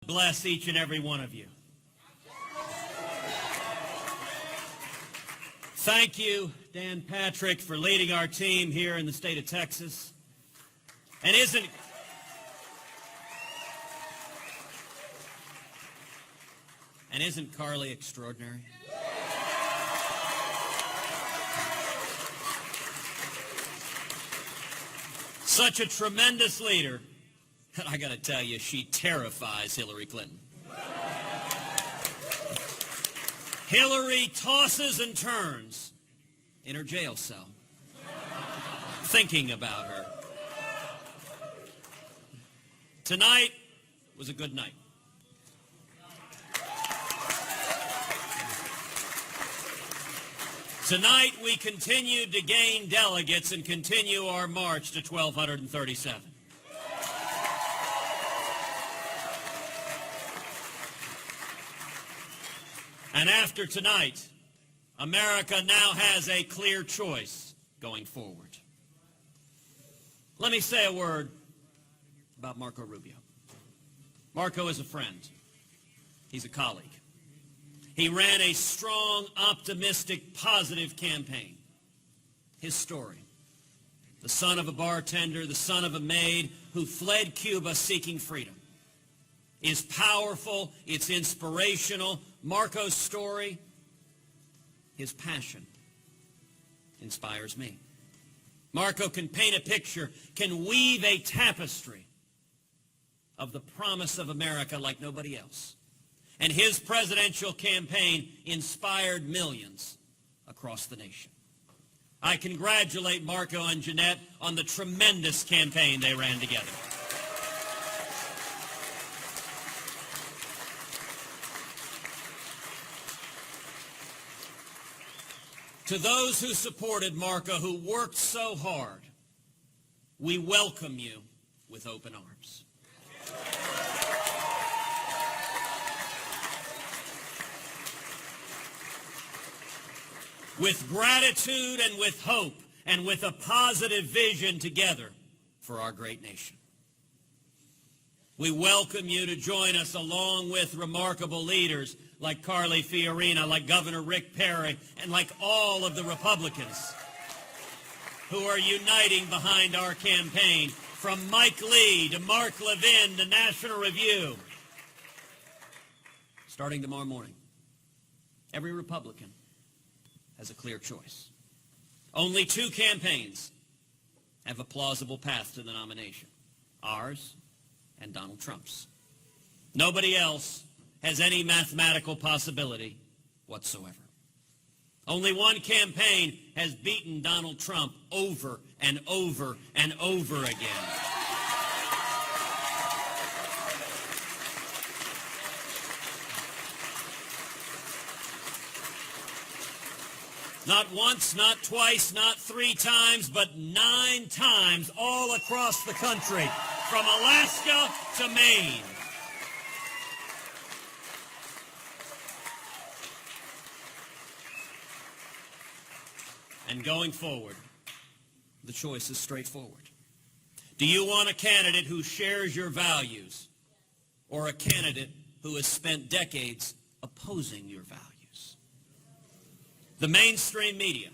bless each and every one of you. Thank you, Dan Patrick, for leading our team here in the state of Texas. And isn't Carly extraordinary? Such a tremendous leader. And I got to tell you, she terrifies Hillary Clinton. Hillary tosses and turns in her jail cell, thinking about her. Tonight was a good night. Tonight we continued to gain delegates and continue our march to 1,237. And after tonight, America now has a clear choice going forward. Let me say a word about Marco Rubio. Marco is a friend. He's a colleague. He ran a strong, optimistic, positive campaign. His story, the son of a bartender, the son of a maid who fled Cuba seeking freedom, is powerful, it's inspirational. Marco's story, his passion, inspires me. Marco can paint a picture, can weave a tapestry of the promise of America like nobody else. And his presidential campaign inspired millions across the nation. I congratulate Marco and Jeanette on the tremendous campaign they ran together. To those who supported Marco, who worked so hard, we welcome you with open arms. With gratitude and with hope and with a positive vision together for our great nation. We welcome you to join us along with remarkable leaders like Carly Fiorina, like Governor Rick Perry, and like all of the Republicans who are uniting behind our campaign, from Mike Lee to Mark Levin to National Review. Starting tomorrow morning, every Republican has a clear choice. Only two campaigns have a plausible path to the nomination, ours and Donald Trump's. Nobody else has any mathematical possibility whatsoever. Only one campaign has beaten Donald Trump over and over and over again. Not once, not twice, not 3 times, but 9 times all across the country, from Alaska to Maine. And going forward, the choice is straightforward. Do you want a candidate who shares your values, or a candidate who has spent decades opposing your values? The mainstream media,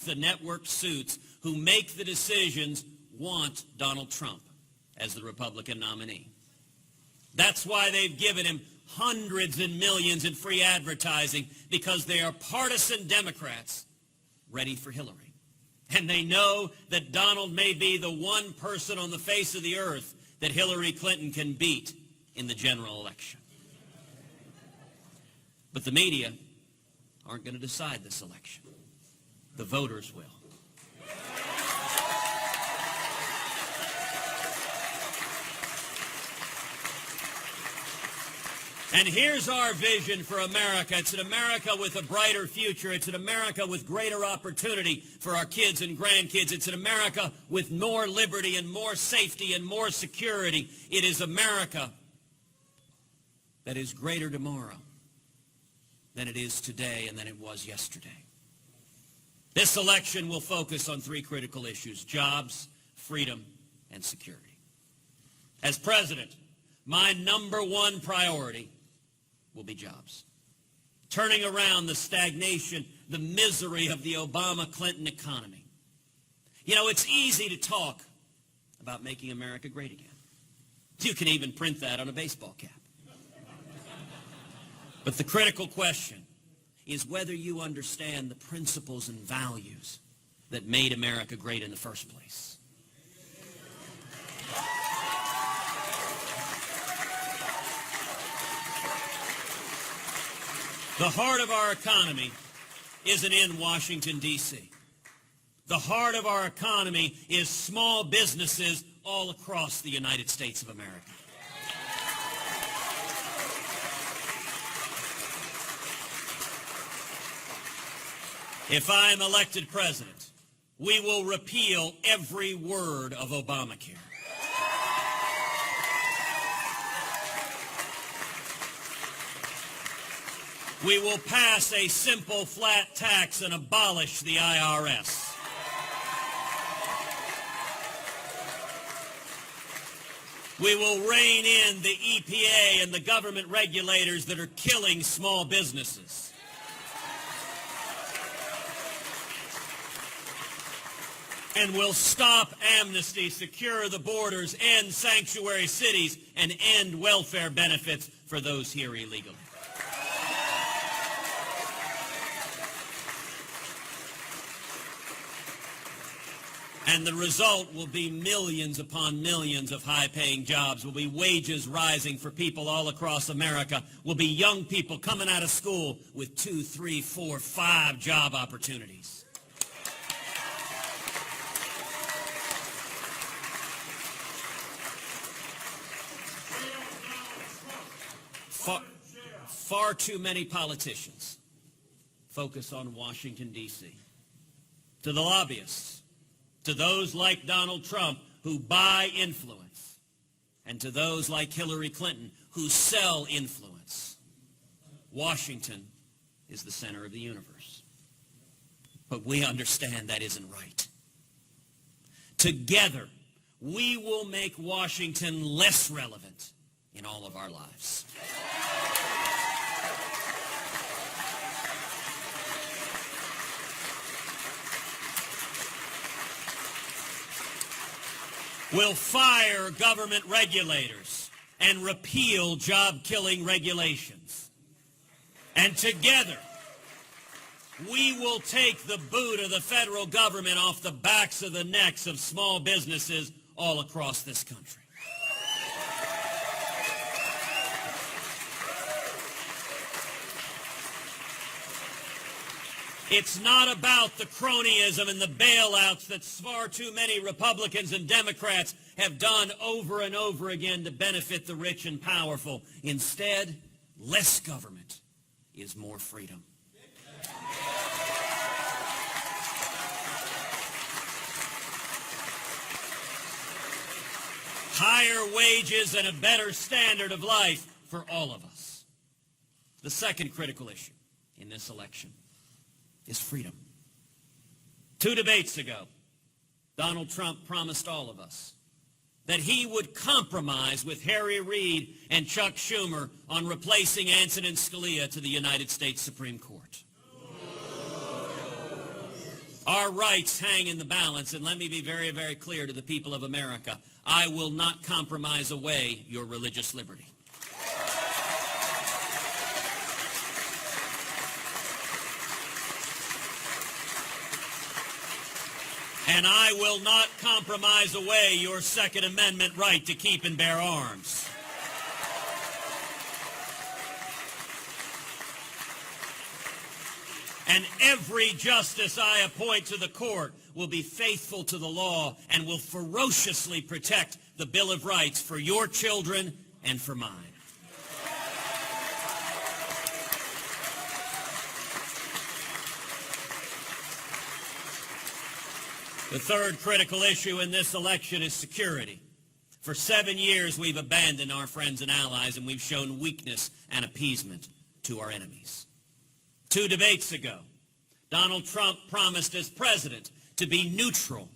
the network suits who make the decisions, want Donald Trump as the Republican nominee. That's why they've given him hundreds and millions in free advertising, because they are partisan Democrats ready for Hillary. And they know that Donald may be the one person on the face of the earth that Hillary Clinton can beat in the general election. But the media aren't going to decide this election. The voters will. And here's our vision for America. It's an America with a brighter future. It's an America with greater opportunity for our kids and grandkids. It's an America with more liberty and more safety and more security. It is America that is greater tomorrow than it is today and than it was yesterday. This election will focus on 3 critical issues: jobs, freedom, and security. As president, my number one priority will be jobs. Turning around the stagnation, the misery of the Obama-Clinton economy. You know, it's easy to talk about making America great again. You can even print that on a baseball cap. But the critical question is whether you understand the principles and values that made America great in the first place. The heart of our economy isn't in Washington, D.C. The heart of our economy is small businesses all across the United States of America. If I am elected president, we will repeal every word of Obamacare. We will pass a simple flat tax and abolish the IRS. We will rein in the EPA and the government regulators that are killing small businesses. And we'll stop amnesty, secure the borders, end sanctuary cities, and end welfare benefits for those here illegally. And the result will be millions upon millions of high-paying jobs, will be wages rising for people all across America, will be young people coming out of school with 2, 3, 4, 5 job opportunities. Far too many politicians focus on Washington, D.C. To the lobbyists, to those like Donald Trump who buy influence, and to those like Hillary Clinton who sell influence, Washington is the center of the universe. But we understand that isn't right. Together, we will make Washington less relevant in all of our lives. We'll fire government regulators and repeal job-killing regulations. And together, we will take the boot of the federal government off the backs of the necks of small businesses all across this country. It's not about the cronyism and the bailouts that far too many Republicans and Democrats have done over and over again to benefit the rich and powerful. Instead, less government is more freedom. Higher wages and a better standard of life for all of us. The second critical issue in this election is freedom. 2 debates ago, Donald Trump promised all of us that he would compromise with Harry Reid and Chuck Schumer on replacing Antonin Scalia to the United States Supreme Court. Our rights hang in the balance, and let me be very, very clear to the people of America. I will not compromise away your religious liberty. And I will not compromise away your Second Amendment right to keep and bear arms. And every justice I appoint to the court will be faithful to the law and will ferociously protect the Bill of Rights for your children and for mine. The third critical issue in this election is security. For 7 years, we've abandoned our friends and allies, and we've shown weakness and appeasement to our enemies. 2 debates ago, Donald Trump promised as president to be neutral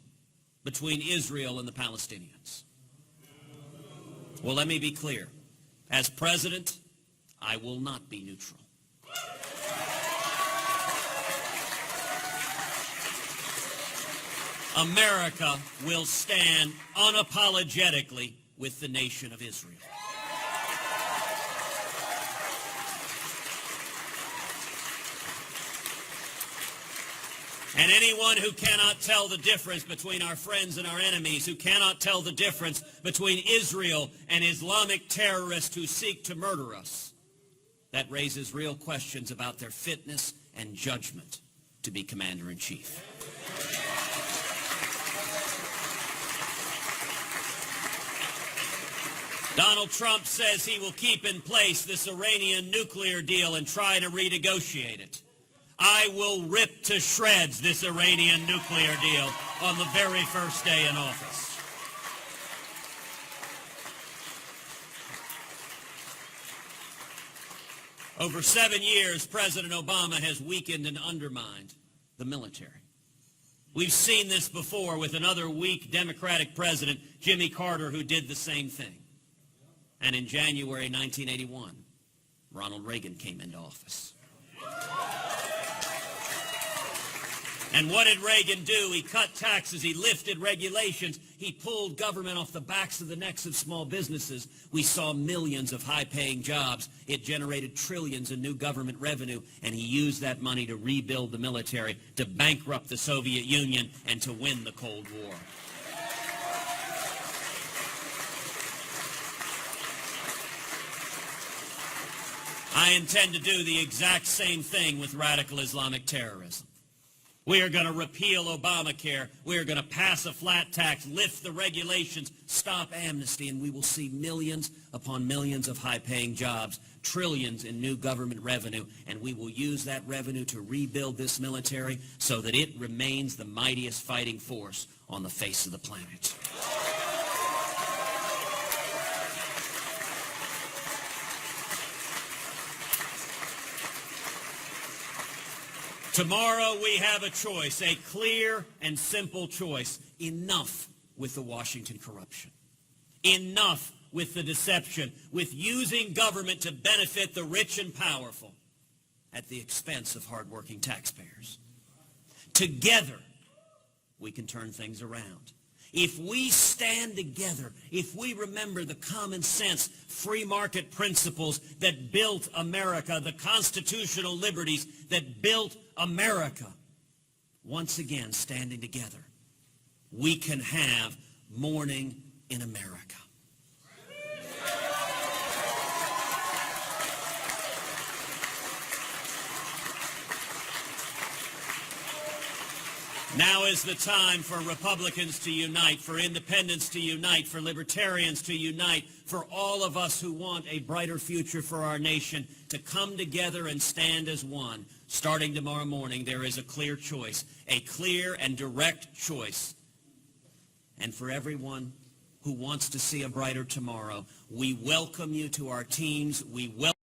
between Israel and the Palestinians. Well, let me be clear. As president, I will not be neutral. America will stand unapologetically with the nation of Israel. And anyone who cannot tell the difference between our friends and our enemies, who cannot tell the difference between Israel and Islamic terrorists who seek to murder us, that raises real questions about their fitness and judgment to be commander-in-chief. Donald Trump says he will keep in place this Iranian nuclear deal and try to renegotiate it. I will rip to shreds this Iranian nuclear deal on the very first day in office. Over 7 years, President Obama has weakened and undermined the military. We've seen this before with another weak Democratic president, Jimmy Carter, who did the same thing. And in January 1981, Ronald Reagan came into office. And what did Reagan do? He cut taxes. He lifted regulations. He pulled government off the backs of the necks of small businesses. We saw millions of high-paying jobs. It generated trillions in new government revenue, and he used that money to rebuild the military, to bankrupt the Soviet Union, and to win the Cold War. I intend to do the exact same thing with radical Islamic terrorism. We are going to repeal Obamacare. We are going to pass a flat tax, lift the regulations, stop amnesty, and we will see millions upon millions of high-paying jobs, trillions in new government revenue, and we will use that revenue to rebuild this military so that it remains the mightiest fighting force on the face of the planet. Tomorrow we have a choice, a clear and simple choice. Enough with the Washington corruption. Enough with the deception, with using government to benefit the rich and powerful at the expense of hardworking taxpayers. Together, we can turn things around. If we stand together, if we remember the common sense, free market principles that built America, the constitutional liberties that built America, once again standing together, we can have morning in America. Now is the time for Republicans to unite, for independents to unite, for libertarians to unite, for all of us who want a brighter future for our nation to come together and stand as one. Starting tomorrow morning, there is a clear choice, a clear and direct choice. And for everyone who wants to see a brighter tomorrow, we welcome you to our teams. We welcome